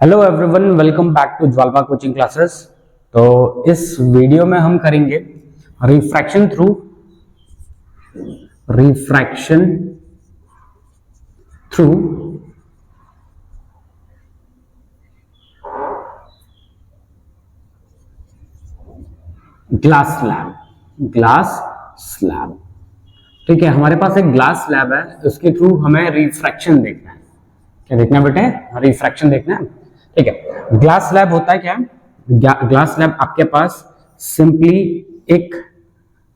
Hello everyone, welcome back to Jwalwa coaching classes. तो इस video में हम करेंगे रिफ्रैक्शन थ्रू ग्लास स्लैब। ठीक है, हमारे पास एक ग्लास स्लैब है, उसके थ्रू हमें रिफ्रैक्शन देखना है। क्या देखना है बेटे? रिफ्रैक्शन देखना है। ठीक है, ग्लास स्लैब होता है क्या? ग्लास स्लैब आपके पास सिंपली एक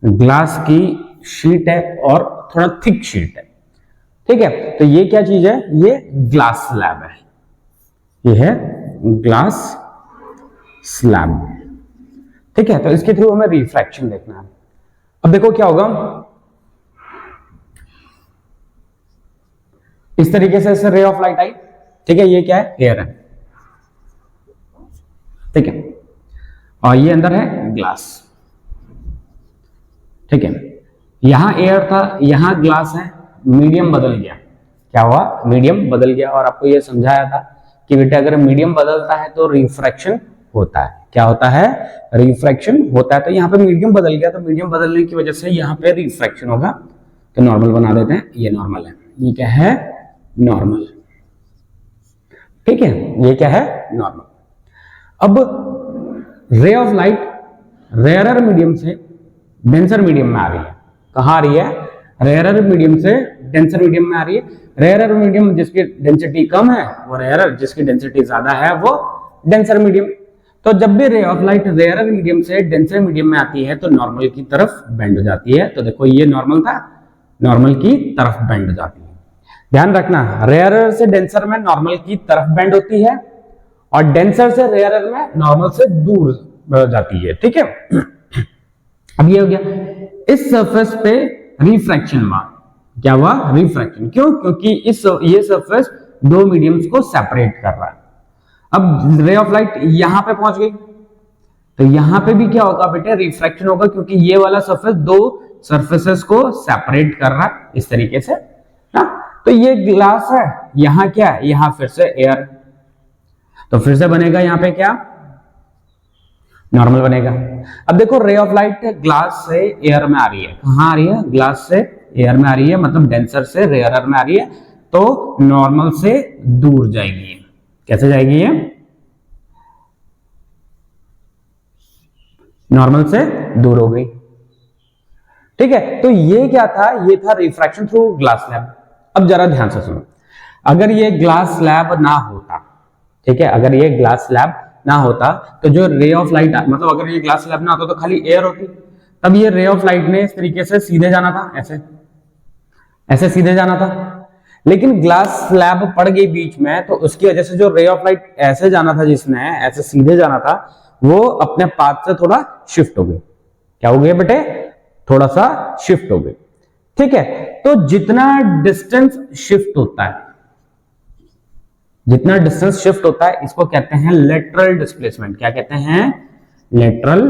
ग्लास की शीट है और थोड़ा थिक शीट है। ठीक है, तो ये क्या चीज है? ये ग्लास स्लैब है। ये है ग्लास स्लैब। ठीक है, तो इसके थ्रू हमें रिफ्रैक्शन देखना है। अब देखो क्या होगा, इस तरीके से रे ऑफ लाइट आई। ठीक है, ये क्या है? एयर है। ठीक है, और ये अंदर है ग्लास। ठीक है, यहां एयर था, यहां ग्लास है, मीडियम बदल गया। क्या हुआ? मीडियम बदल गया। और आपको ये समझाया था कि बेटा अगर मीडियम बदलता है तो रिफ्रैक्शन होता है। क्या होता है? रिफ्रैक्शन होता है। तो यहाँ पे मीडियम बदल गया, तो मीडियम बदलने की वजह से यहाँ पे रिफ्रैक्शन होगा। तो नॉर्मल बना देते हैं, ये नॉर्मल है। ये क्या है? नॉर्मल। ठीक है, ये क्या है? नॉर्मल। अब ray of light rarer medium से डेंसर मीडियम में आ रही है। कहां आ रही है? रेयरर मीडियम से डेंसर मीडियम में आ रही है। रेयरर मीडियम जिसकी डेंसिटी कम है वो रेयरर, जिसकी डेंसिटी ज्यादा है वो डेंसर मीडियम। तो जब भी ray of light rarer medium से डेंसर मीडियम में आती है तो नॉर्मल की तरफ बेंड हो जाती है। तो देखो ये नॉर्मल था, नॉर्मल की तरफ बेंड हो जाती है। ध्यान रखना, रेयरर से डेंसर में नॉर्मल की तरफ बेंड होती है और डेंसर से रेयरर में नॉर्मल से दूर जाती है। ठीक है, अब ये हो गया। इस सरफेस पे रिफ्रैक्शन हुआ। क्या हुआ? रिफ्रैक्शन। क्यों? क्योंकि ये सरफेस दो मीडियम्स को सेपरेट कर रहा है। अब रे ऑफ लाइट यहां पे पहुंच गई, तो यहां पे भी क्या होगा बेटे? रिफ्रैक्शन होगा, क्योंकि ये वाला सरफेस दो सरफेसेस को सेपरेट कर रहा है इस तरीके से ना। तो ये ग्लास है, यहां क्या है? यहां फिर से एयर, तो फिर से बनेगा यहां पे क्या? नॉर्मल बनेगा। अब देखो, रे ऑफ लाइट ग्लास से एयर में आ रही है। कहां आ रही है? ग्लास से एयर में आ रही है, मतलब डेंसर से रेयरर में आ रही है, तो नॉर्मल से दूर जाएगी। कैसे जाएगी? ये नॉर्मल से दूर हो गई। ठीक है, तो ये क्या था? ये था रिफ्रैक्शन थ्रू ग्लास स्लैब। अब जरा ध्यान से सुनो, अगर ये ग्लास स्लैब ना होता, ठीक है, अगर ये ग्लास स्लैब ना होता तो जो रे ऑफ लाइट, मतलब अगर ये ग्लास स्लैब ना होता तो खाली एयर होती, तब ये रे ऑफ लाइट ने इस तरीके से सीधे जाना था, ऐसे सीधे जाना था। लेकिन ग्लास स्लैब पड़ गई बीच में, तो उसकी वजह से जो रे ऑफ लाइट ऐसे जाना था, जिसने ऐसे सीधे जाना था, वो अपने पाथ से थोड़ा शिफ्ट हो गई। क्या हो गया बेटे? थोड़ा सा शिफ्ट हो गई। ठीक है, तो जितना डिस्टेंस शिफ्ट होता है, जितना डिस्टेंस शिफ्ट होता है, इसको कहते हैं लेटरल डिस्प्लेसमेंट। क्या कहते हैं? Lateral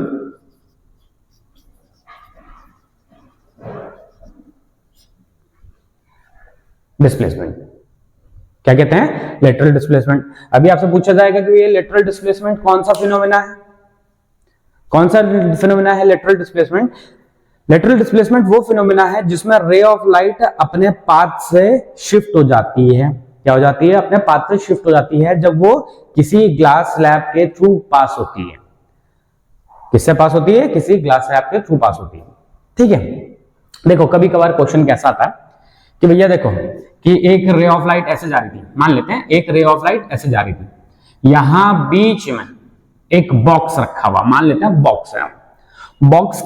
displacement. क्या कहते हैं? Lateral displacement. अभी आपसे पूछा जाएगा कि ये लेटरल डिस्प्लेसमेंट कौन सा फिनोमेना है? कौन सा फिनोमेना है लेटरल डिस्प्लेसमेंट? लेटरल डिस्प्लेसमेंट वो फिनोमेना है जिसमें रे ऑफ लाइट अपने पाथ से शिफ्ट हो जाती है। क्या हो जाती है? अपने पाथ से शिफ्ट हो जाती है जब वो किसी ग्लास स्लैब के थ्रू पास होती है। किससे पास होती है? किसी ग्लास स्लैब के थ्रू पास होती है। ठीक है, देखो कभी कभार क्वेश्चन कैसा आता है कि भैया देखो कि एक रे ऑफ लाइट ऐसे जा रही थी, मान लेते हैं एक रे ऑफ लाइट ऐसे जा रही थी, यहां बीच में एक बॉक्स रखा हुआ, मान लेते हैं बॉक्स है। बॉक्स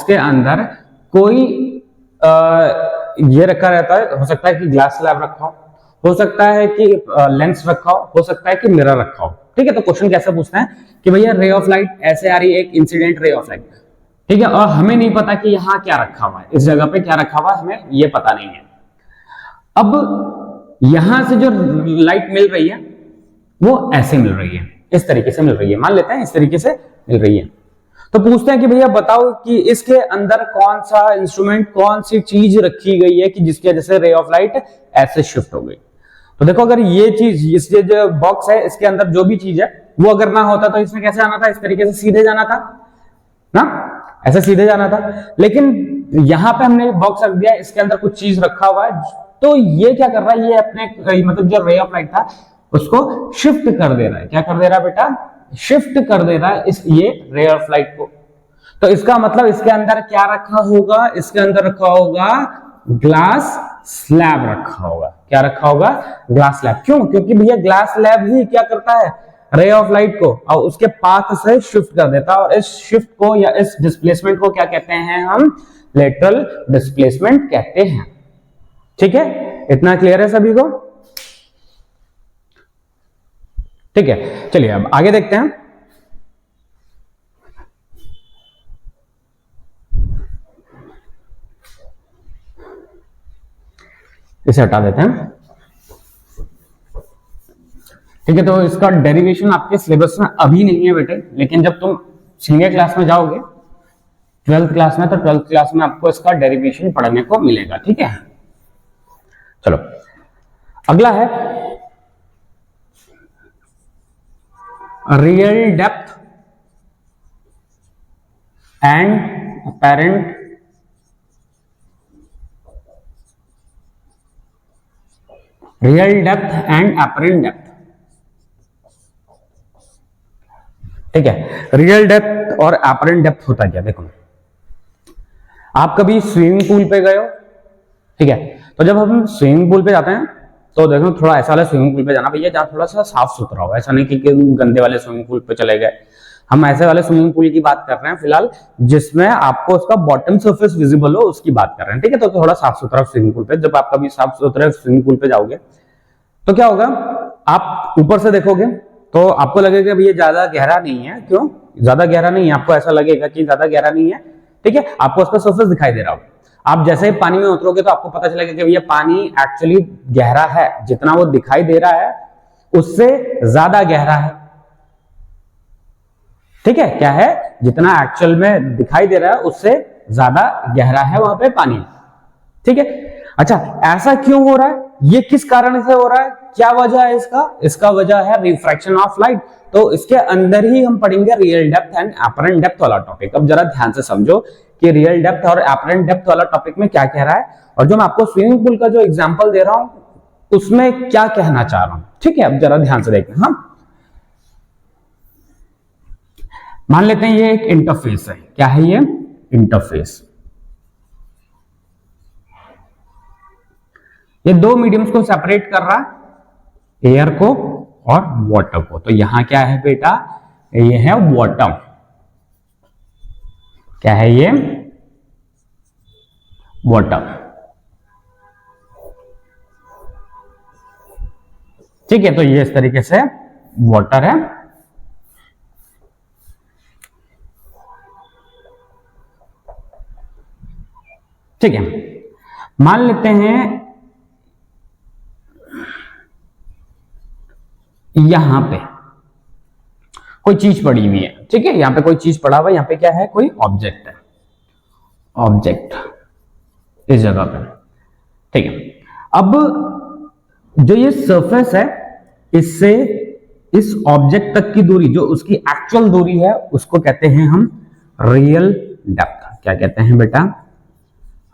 के अंदर कोई ये रखा रहता है। हो सकता है कि ग्लास स्लैब रखा हो सकता है कि लेंस रखा हो सकता है कि मिरर रखा हो। ठीक है, तो क्वेश्चन कैसे पूछना है कि भैया रे ऑफ लाइट ऐसे आ रही है, एक इंसिडेंट रे ऑफ लाइट। ठीक है, और हमें नहीं पता कि यहां क्या रखा हुआ है, इस जगह पे क्या रखा हुआ है, हमें ये पता नहीं है। अब यहां से जो लाइट मिल रही है वो ऐसे मिल रही है, इस तरीके से मिल रही है, मान लेते हैं इस तरीके से मिल रही है। तो पूछते हैं कि भैया बताओ कि इसके अंदर कौन सा इंस्ट्रूमेंट, कौन सी चीज रखी गई है कि जिसकी वजह से रे ऑफ लाइट ऐसे शिफ्ट हो गई। तो देखो अगर ये चीज, इस जो बॉक्स है इसके अंदर जो भी चीज है वो अगर ना होता तो इसमें कैसे आना था, इस तरीके से सीधे जाना था ना, ऐसे सीधे जाना था। लेकिन यहां पे हमने बॉक्स रख दिया, इसके अंदर कुछ चीज रखा हुआ है, तो ये क्या कर रहा है, ये अपने मतलब जो रे ऑफ लाइट था उसको शिफ्ट कर दे रहा है। क्या कर दे रहा है बेटा, शिफ्ट कर दे रहा है इस ये रे ऑफ लाइट को। तो इसका मतलब इसके अंदर क्या रखा होगा, इसके अंदर रखा होगा ग्लास स्लैब रखा होगा। क्या रखा होगा, ग्लास स्लैब। क्यों, क्योंकि भैया ग्लास स्लैब ही क्या करता है, रे ऑफ लाइट को और उसके पाथ से शिफ्ट कर देता है। और इस शिफ्ट को या इस डिस्प्लेसमेंट को क्या कहते हैं हम, लेटरल डिस्प्लेसमेंट कहते हैं। ठीक है, इतना क्लियर है सभी को? ठीक है, चलिए अब आगे देखते हैं। इसे हटा देते हैं। ठीक है, तो इसका डेरिवेशन आपके सिलेबस में अभी नहीं है बेटे, लेकिन जब तुम सीनियर क्लास में जाओगे 12th क्लास में, तो 12th क्लास में आपको इसका डेरिवेशन पढ़ने को मिलेगा। ठीक है, चलो अगला है real depth and apparent real depth and apparent depth. ठीक है, रियल डेप्थ और अपरेंट डेप्थ होता क्या, देखो आप कभी स्विमिंग पूल पे गए हो, ठीक है, तो जब हम स्विमिंग पूल पे जाते हैं तो देखो थोड़ा ऐसा वाला स्विमिंग पूल पे जाना भैया जहाँ थोड़ा सा साफ सुथरा हो, ऐसा नहीं कि गंदे वाले स्विमिंग पूल पे चले गए। हम ऐसे वाले स्विमिंग पूल की बात कर रहे हैं फिलहाल, जिसमें आपको उसका बॉटम सरफेस विजिबल हो, उसकी बात कर रहे हैं। ठीक है, तो थोड़ा साफ सुथरा स्विमिंग पूल पे, जब आप कभी साफ सुथरे स्विमिंग पूल पे जाओगे तो क्या होगा, आप ऊपर से देखोगे तो आपको लगेगा भैया ज्यादा गहरा नहीं है। क्यों ज्यादा गहरा नहीं है, आपको ऐसा लगेगा कि ज्यादा गहरा नहीं है। ठीक है, आपको उसका सरफेस दिखाई दे रहा होगा। आप जैसे ही पानी में उतरोगे तो आपको पता चलेगा कि भैया पानी एक्चुअली गहरा है, जितना वो दिखाई दे रहा है उससे ज्यादा गहरा है। ठीक है, क्या है, जितना एक्चुअल में दिखाई दे रहा है उससे ज्यादा गहरा है वहां पे पानी। ठीक है, अच्छा ऐसा क्यों हो रहा है, ये किस कारण से हो रहा है, क्या वजह है इसका, इसका वजह है रिफ्रैक्शन ऑफ लाइट। तो इसके अंदर ही हम पढ़ेंगे real depth and apparent depth वाला टॉपिक। अब जरा ध्यान से समझो कि रियल डेप्थ और अपरेंट डेप्थ वाला टॉपिक में क्या कह रहा है, और जो मैं आपको स्विमिंग पूल का जो एग्जांपल दे रहा हूं उसमें क्या कहना चाह रहा हूं। ठीक है, अब जरा ध्यान से देखना। हाँ, मान लेते हैं ये एक इंटरफेस है। क्या है ये, इंटरफेस। ये दो मीडियम्स को सेपरेट कर रहा है, एयर को और वाटर को। तो यहां क्या है बेटा, ये है वाटर। क्या है ये, वाटर। ठीक है, तो ये इस तरीके से वाटर है। ठीक है, मान लेते हैं यहां पे कोई चीज पड़ी हुई है। ठीक है, यहां पे कोई चीज पड़ा हुआ है, यहां पे क्या है, कोई ऑब्जेक्ट है, ऑब्जेक्ट इस जगह पे। ठीक है, अब जो ये सरफेस है इससे इस ऑब्जेक्ट तक की दूरी, जो उसकी एक्चुअल दूरी है, उसको कहते हैं हम रियल डेप्थ। क्या कहते हैं बेटा,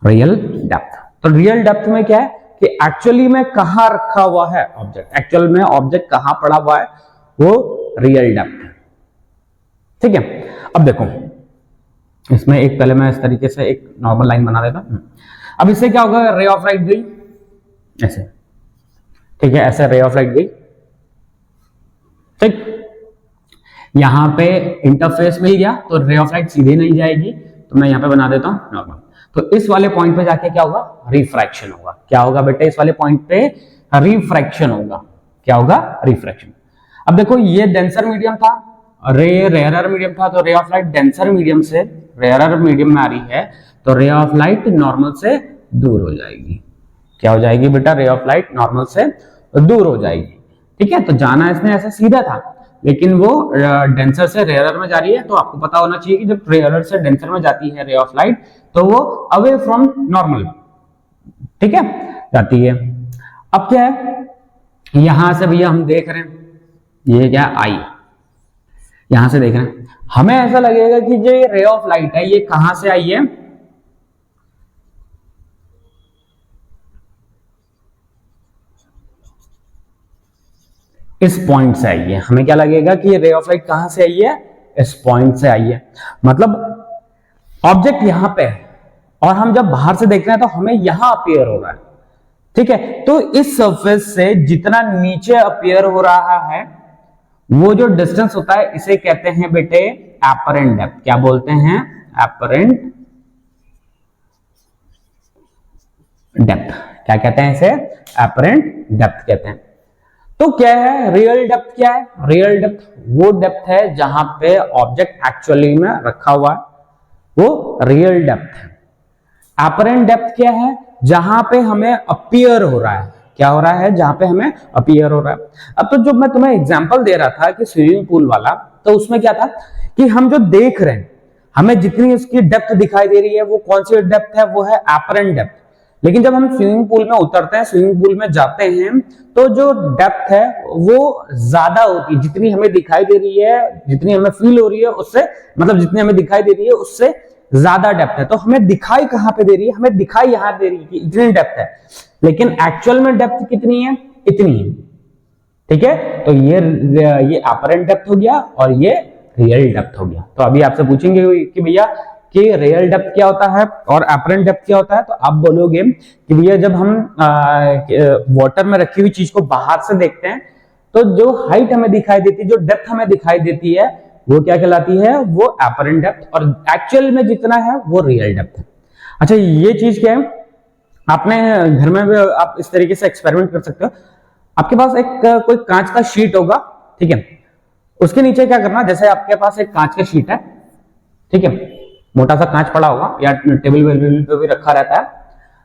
रियल डेप्थ। तो रियल डेप्थ में क्या है कि एक्चुअली में कहां रखा हुआ है ऑब्जेक्ट, एक्चुअल में ऑब्जेक्ट कहां पड़ा हुआ है, वो रियल डेप्थ है। ठीक है, अब देखो इसमें एक पहले मैं इस तरीके से एक नॉर्मल लाइन बना देता हूं। अब इससे क्या होगा, रे ऑफ लाइट गई ऐसे। ठीक है, ऐसे रे ऑफ लाइट गई। ठीक, यहां पे इंटरफेस मिल गया तो रे ऑफ लाइट सीधे नहीं जाएगी, तो मैं यहां पे बना देता हूं नॉर्मल। तो इस वाले पॉइंट पे जाके क्या होगा, रिफ्रैक्शन होगा। क्या होगा बेटा, इस वाले पॉइंट पे रिफ्रैक्शन होगा। क्या होगा, रिफ्रैक्शन। अब देखो ये डेंसर मीडियम था, रेयरर मीडियम था, तो ray of light denser medium से रेयरर मीडियम में आ रही है, तो रे ऑफ लाइट नॉर्मल से दूर हो जाएगी। क्या हो जाएगी बेटा, रे ऑफ लाइट नॉर्मल से दूर हो जाएगी। ठीक है, तो जाना इसने ऐसे सीधा था, लेकिन वो डेंसर से रेयरर में जा रही है। तो आपको पता होना चाहिए कि जब रेयरर से डेंसर में जाती है रे ऑफ लाइट, तो वो अवे फ्रॉम नॉर्मल, ठीक है, जाती है। अब क्या है, यहां से भैया हम देख रहे हैं ये क्या आई, यहां से देख रहे हैं, हमें ऐसा लगेगा कि जो ये रे ऑफ लाइट है ये कहां से आई है, इस पॉइंट से आई है। हमें क्या लगेगा कि ये रे ऑफ लाइट कहां से आई है, इस पॉइंट से आई है। मतलब ऑब्जेक्ट यहां पे है और हम जब बाहर से देख रहे हैं तो हमें यहां अपीयर हो रहा है, ठीक है। तो इस सरफेस से जितना नीचे अपीयर हो रहा है वो जो डिस्टेंस होता है इसे कहते हैं बेटे एपरेंट डेप्थ। क्या बोलते हैं, एपरेंट डेप्थ। क्या कहते हैं इसे, एपरेंट डेप्थ कहते हैं। तो क्या है रियल डेप्थ, क्या है रियल डेप्थ, वो डेप्थ है जहां पे ऑब्जेक्ट एक्चुअली में रखा हुआ है, वो रियल डेप्थ है। एपरेंट डेप्थ क्या है, जहां पे हमें अपीयर हो रहा है, क्या हो रहा है, जहां पे हमें अपीयर हो रहा है। अब तो जो मैं तुम्हें एग्जांपल दे रहा था कि स्विमिंग पूल वाला, तो उसमें क्या था कि हम जो देख रहे हैं हमें जितनी उसकी डेप्थ दिखाई दे रही है वो कौन सी डेप्थ है, वो है एपरेंट डेप्थ। लेकिन जब हम स्विमिंग पूल में उतरते हैं, स्विमिंग पूल में जाते हैं, तो जो डेप्थ है वो ज्यादा होती है, जितनी हमें दिखाई दे रही है, जितनी हमें फील हो रही है उससे, मतलब जितनी हमें दिखाई दे रही है उससे ज्यादा डेप्थ है। तो हमें दिखाई कहां पे दे रही है, हमें दिखाई यहां दे रही है कि इतनी डेप्थ है, लेकिन एक्चुअल में डेप्थ कितनी है, इतनी है, ठीक है। तो ये अपरेंट डेप्थ हो गया और ये रियल डेप्थ हो गया। तो अभी आपसे पूछेंगे कि भैया कि रियल डेप्थ क्या होता है और अपरेंट डेप्थ क्या होता है, तो आप बोलोगे कि भैया जब हम वाटर में रखी हुई चीज को बाहर से देखते हैं तो जो हाइट हमें दिखाई देती है, जो डेप्थ हमें दिखाई देती है, वो क्या कहलाती है, वो अपरेंट डेप्थ, और एक्चुअल में जितना है वो रियल डेप्थ है। अच्छा, ये चीज क्या है, आपने घर में भी आप इस तरीके से एक्सपेरिमेंट कर सकते हो। आपके पास एक कोई कांच का शीट होगा, ठीक है, उसके नीचे क्या करना, जैसे आपके पास एक कांच का शीट है, ठीक है, मोटा सा कांच पड़ा होगा या टेबल वेबल पे भी रखा रहता है,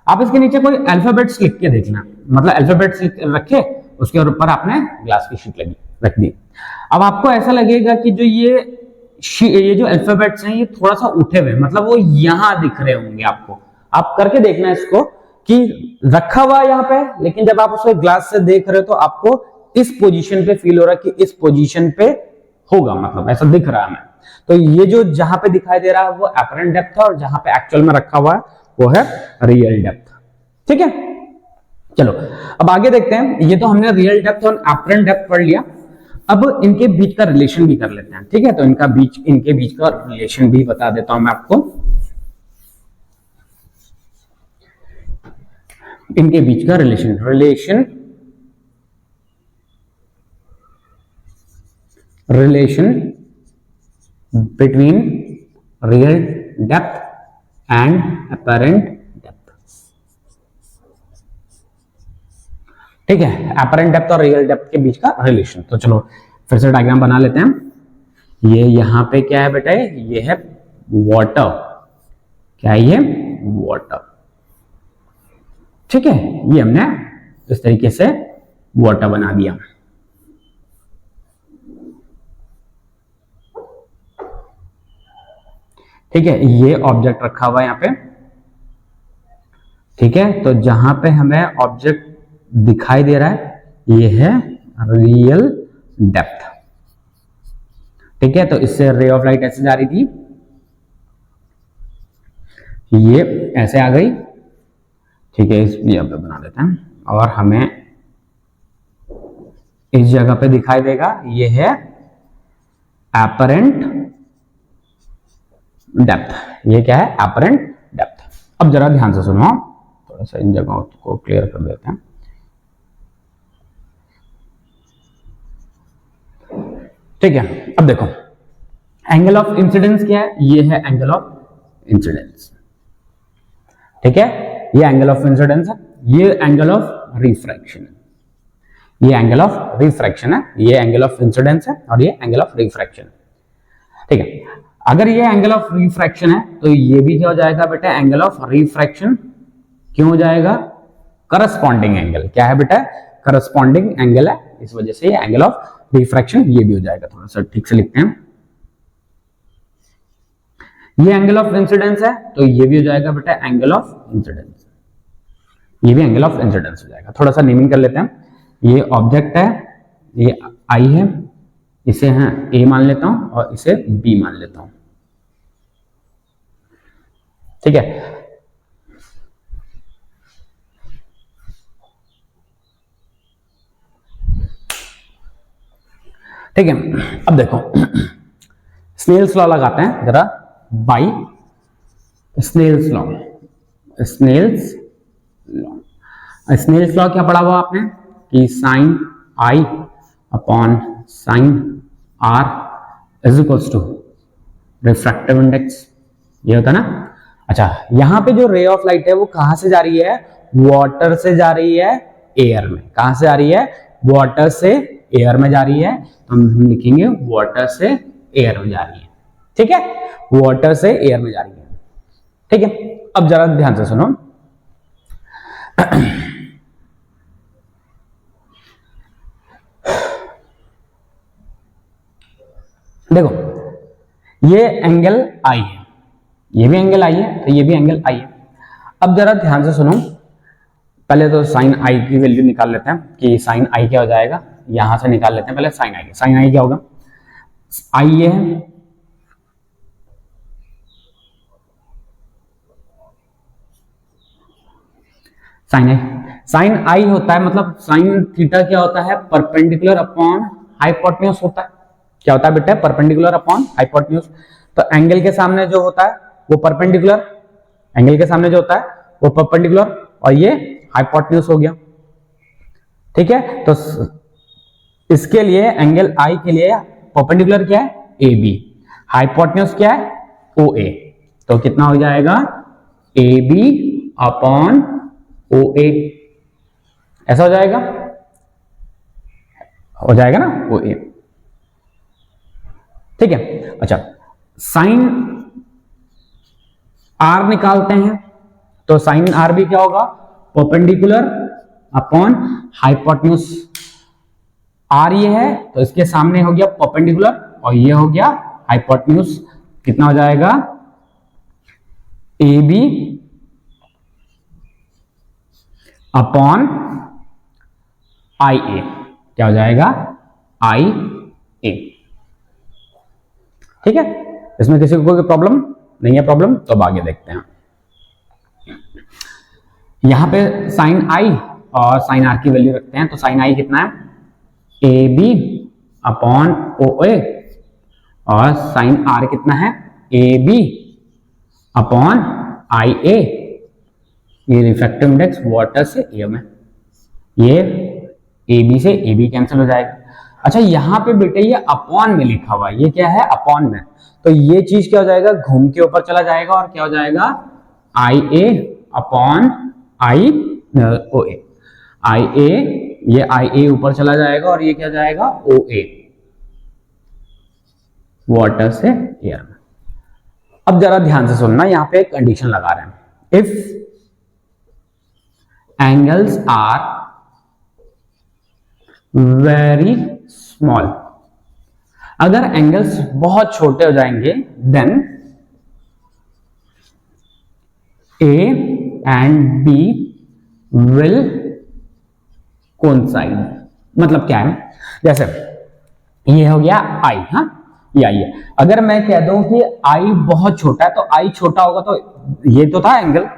आप इसके नीचे कोई अल्फाबेट्स लिख के देखना, मतलब अल्फाबेट्स रखे, उसके ऊपर आपने ग्लास की शीट लगी रख दी। अब आपको ऐसा लगेगा कि जो ये जो अल्फाबेट्स हैं ये थोड़ा सा उठे हुए, मतलब वो यहां दिख रहे होंगे आपको। आप करके देखना इसको कि रखा हुआ है यहाँ पे, लेकिन जब आप उसको ग्लास से देख रहे हो तो आपको इस पोजीशन पे फील हो रहा है कि इस पोजीशन पे होगा, मतलब ऐसा दिख रहा है हमें। तो ये जो जहां पे दिखाई दे रहा है वो अपरेंट डेप्थ है और जहां पे एक्चुअल में रखा हुआ है वो है रियल डेप्थ, ठीक है। चलो अब आगे देखते हैं, ये तो हमने रियल डेप्थ और अपरेंट डेप्थ पढ़ लिया, अब इनके बीच का रिलेशन भी कर लेते हैं, ठीक है। तो इनके बीच का रिलेशन भी बता देता हूं मैं आपको। इनके बीच का relation between real depth and apparent depth, ठीक है, अपरेंट डेप्थ और रियल डेप्थ के बीच का रिलेशन। तो चलो फिर से डायग्राम बना लेते हैं। ये यहां पे क्या है बेटा, ये है वाटर, क्या है ये, वाटर, ठीक है। ये हमने इस तरीके से वाटर बना दिया, ठीक है। ये ऑब्जेक्ट रखा हुआ है यहाँ पे, ठीक है। तो जहां पे हमें ऑब्जेक्ट दिखाई दे रहा है ये है रियल डेप्थ, ठीक है। तो इससे रे ऑफ लाइट ऐसे जा रही थी, ये ऐसे आ गई, ठीक है। इस यहाँ पे बना देते हैं और हमें इस जगह पे दिखाई देगा, ये है अपरेंट डेप्थ। ये क्या है, अपरेंट डेप्थ। अब जरा ध्यान से सुनो, थोड़ा सा इन जगहों को क्लियर कर देते हैं, ठीक है। अब देखो एंगल ऑफ इंसिडेंस क्या है, ये है एंगल ऑफ इंसिडेंस, ठीक है। ये एंगल ऑफ इंसिडेंस है, ये एंगल ऑफ रिफ्रैक्शन है, ये एंगल ऑफ रिफ्रैक्शन है, ये एंगल ऑफ इंसिडेंस है और ये एंगल ऑफ रिफ्रैक्शन, ठीक है। अगर ये एंगल ऑफ रिफ्रैक्शन है तो ये भी क्या हो जाएगा बेटा, एंगल ऑफ रिफ्रैक्शन। क्यों हो जाएगा, करस्पॉन्डिंग एंगल, क्या है बेटा, करस्पॉन्डिंग एंगल है, इस वजह से ये एंगल ऑफ रिफ्रैक्शन ये भी हो जाएगा। थोड़ा सा ठीक से लिखते हैं, ये एंगल ऑफ इंसिडेंस है तो ये भी हो जाएगा बेटा एंगल ऑफ इंसिडेंस, ये भी एंगल ऑफ इंसिडेंस हो जाएगा। थोड़ा सा नेमिंग कर लेते हैं, ये ऑब्जेक्ट है, ये आई है, इसे है ए मान लेता हूं और इसे बी मान लेता हूं। ठीक है, ठीक है। अब देखो स्नेल्स लॉ लगाते हैं जरा, by Snell's law. Snell's law, Snell's law क्या पढ़ा हुआ आपने कि sine i upon sine r is equals to refractive index, ये होता है ना। अच्छा, यहां पे जो रे ऑफ लाइट है वो कहां से जा रही है, वाटर से जा रही है एयर में। कहां से जा रही है, वाटर से एयर में जा रही है, तो हम लिखेंगे वाटर से एयर में जा रही है। ठीक है, वाटर से एयर में जा रही है। ठीक है, अब जरा ध्यान से सुनो। देखो, ये एंगल आई है, ये भी एंगल आई है, तो ये भी एंगल आई है। अब जरा ध्यान से सुनो, पहले तो साइन आई की वैल्यू निकाल लेते हैं कि साइन आई क्या हो जाएगा। यहां से निकाल लेते हैं पहले साइन आई। साइन आई क्या होगा, आई ये है, साइन आई। साइन आई होता है मतलब साइन थीटा क्या होता है, परपेंडिकुलर अपॉन हाइपोटेन्यूज होता है। क्या होता है बेटा, परपेंडिकुलर अपॉन हाइपोटेन्यूज। तो एंगल के सामने जो होता है वो परपेंडिकुलर, एंगल के सामने जो होता है वो परपेंडिकुलर, और ये हाइपोटेन्यूज हो गया। ठीक है, तो इसके लिए एंगल आई के लिए परपेंडिकुलर क्या है, ए बी, हाइपोटेन्यूज क्या है, ओ ए। तो कितना हो जाएगा, ए बी अपॉन ओ ए, ऐसा हो जाएगा ना, ओ ए। ठीक है, अच्छा साइन आर निकालते हैं, तो साइन आर भी क्या होगा, परपेंडिकुलर अपॉन हाइपोटेन्यूज। आर ये है तो इसके सामने हो गया परपेंडिकुलर और ये हो गया हाइपोटेन्यूज। कितना हो जाएगा, ए बी अपॉन आई ए, क्या हो जाएगा, आई ए। ठीक है, इसमें किसी को कोई प्रॉब्लम नहीं है, प्रॉब्लम तो अब आगे देखते हैं। यहां पे साइन आई और साइन आर की वैल्यू रखते हैं, तो साइन आई कितना है, ए बी अपॉन ओ ए, और साइन आर कितना है, ए बी अपॉन आई ए। ये रिफ्रैक्टिव इंडेक्स वाटर से एयर में, ये ए बी से ए बी कैंसिल हो जाएगा। अच्छा, यहां पे बेटे ये अपॉन में लिखा हुआ है, ये क्या है, अपॉन में, तो ये चीज क्या हो जाएगा, घूम के ऊपर चला जाएगा और क्या हो जाएगा, आई ए अपॉन आई ओ ए। आई ए, ये आई ए ऊपर चला जाएगा और ये क्या जाएगा, ओ ए, वाटर से एयर में। अब जरा ध्यान से सुनना, यहां पे एक कंडीशन लगा रहे हैं, if angles are very small, अगर एंगल्स बहुत छोटे हो जाएंगे, then A and B will coincide. मतलब क्या है, जैसे ये हो गया आई, हाँ ये आई है। अगर मैं कह दूं कि आई बहुत छोटा है, तो आई छोटा होगा तो ये तो था एंगल,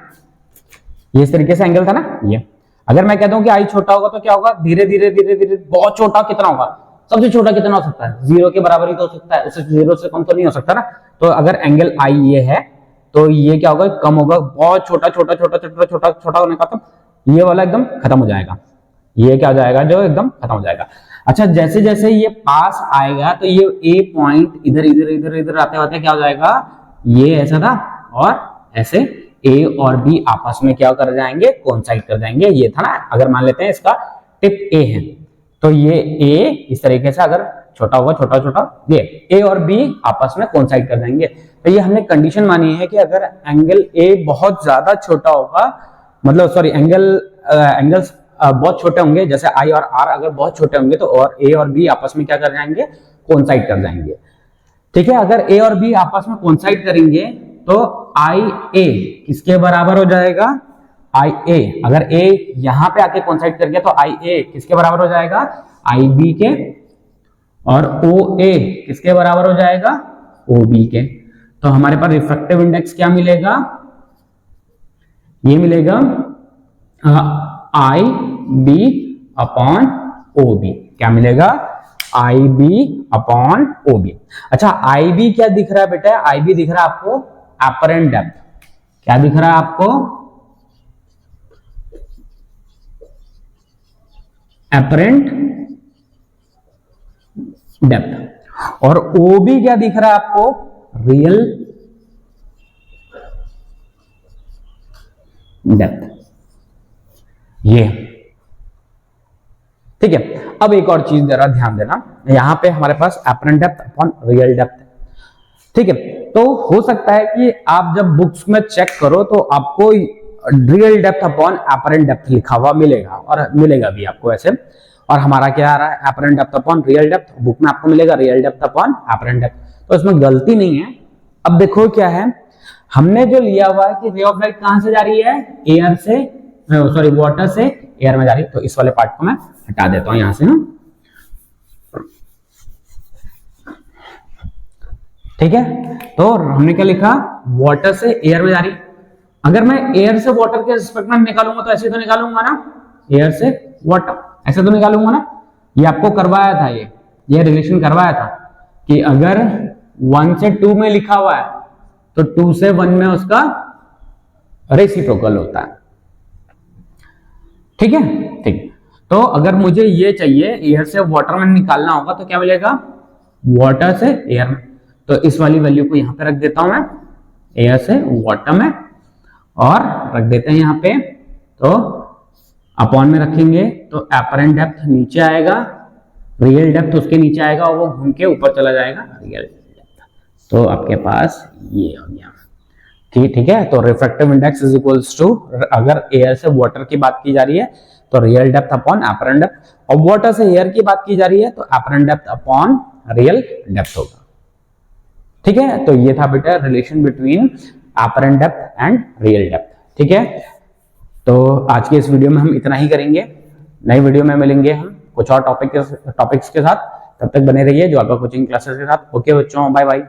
ये इस तरीके से एंगल था ना ये। अगर मैं कहता हूं कि आई छोटा होगा तो क्या होगा, धीरे धीरे धीरे धीरे बहुत छोटा कितना होगा, सबसे छोटा कितना हो सकता है, जीरो के बराबर ही तो हो सकता है, उससे जीरो से कम तो नहीं हो सकता ना। तो अगर एंगल आई ये है तो ये क्या होगा, कम होगा, बहुत छोटा छोटा छोटा छोटा छोटा छोटा होने का, तो ये वाला एकदम खत्म हो जाएगा, ये क्या हो जाएगा, जो एकदम खत्म हो जाएगा। अच्छा, जैसे जैसे ये पास आएगा तो ये ए पॉइंट इधर इधर इधर इधर आते आते क्या हो जाएगा, ये ऐसा था और ऐसे ए और बी आपस में क्या कर जाएंगे, कोइंसाइड कर जाएंगे। ये था ना, अगर मान लेते हैं इसका टिप ए है, तो ये ए इस तरीके से अगर छोटा होगा, छोटा छोटा, ये ए और बी आपस में कोइंसाइड कर जाएंगे। तो ये हमने कंडीशन मानी है कि अगर एंगल ए बहुत ज्यादा छोटा होगा, मतलब सॉरी एंगल्स बहुत छोटे होंगे, जैसे आई और आर अगर बहुत छोटे होंगे, तो और ए और बी आपस में क्या कर जाएंगे, कोइंसाइड कर जाएंगे। ठीक है, अगर ए और बी आपस में कोइंसाइड करेंगे तो आई ए किसके बराबर हो जाएगा, आई ए, अगर ए यहां पे आके कोइंसाइड कर गया तो आई ए किसके बराबर हो जाएगा, आई बी के, और ओ ए किसके बराबर हो जाएगा, ओ बी के। तो हमारे पास रिफ्रैक्टिव इंडेक्स क्या मिलेगा, ये मिलेगा आई बी अपॉन ओ बी। क्या मिलेगा, आई बी अपॉन ओ बी। अच्छा, आई बी क्या दिख रहा है बेटा, आई बी दिख रहा है आपको एपरेंट डेप्थ। क्या दिख रहा है आपको, एपरेंट डेप्थ। और ओ बी क्या दिख रहा है आपको, रियल डेप्थ। ये ठीक है। अब एक और चीज जरा ध्यान देना, यहां पे हमारे पास apparent depth upon real depth है, ठीक है। तो हो सकता है कि आप जब बुक्स में चेक करो तो आपको real depth upon apparent depth लिखा हुआ मिलेगा, और मिलेगा भी आपको ऐसे। और हमारा क्या आ रहा है, apparent depth upon real depth, book में आपको मिलेगा real depth upon apparent depth. तो इसमें गलती नहीं है। अब देखो क्या है, हमने जो लिया हुआ है कि रे ऑफ लाइट कहां से जा रही है, एयर से, सॉरी वाटर से एयर में जा रही है। तो इस वाले पार्ट को मैं हटा देता हूं यहां से ना, ठीक है। तो हमने क्या लिखा, वाटर से एयर में जा रही। अगर मैं एयर से वाटर के रिस्पेक्ट में निकालूंगा तो ऐसे तो निकालूंगा ना, एयर से वाटर ऐसे तो निकालूंगा ना। ये आपको करवाया था, ये रिलेशन करवाया था कि अगर 1 से 2 में लिखा हुआ है तो 2 से 1 में उसका रेसिप्रोकल होता है, ठीक है। ठीक, तो अगर मुझे ये चाहिए एयर से वाटर में निकालना होगा तो क्या मिलेगा, वाटर से एयर में। तो इस वाली वैल्यू को यहां पे रख देता हूं मैं, एयर से वाटर में, और रख देते हैं यहां पे। तो अपॉन में रखेंगे तो एपरेंट डेप्थ नीचे आएगा, रियल डेप्थ उसके नीचे आएगा, और वो घूम के ऊपर चला जाएगा रियल डेप्थ। तो आपके पास ये हो गया, ठीक है। तो refractive index is equals to, अगर एयर से वाटर की बात की जा रही है तो real depth upon apparent depth, और वाटर से एयर की बात की जा रही है तो apparent depth upon real depth होगा, ठीक है। तो ये था बेटा relation between apparent depth and real depth, ठीक है। तो आज के इस वीडियो में हम इतना ही करेंगे, नई वीडियो में मिलेंगे हम कुछ और टॉपिक्स के साथ। तब तक बने रहिए ज्वालपा कोचिंग क्लासेस के साथ। ओके बच्चों, बाय बाय।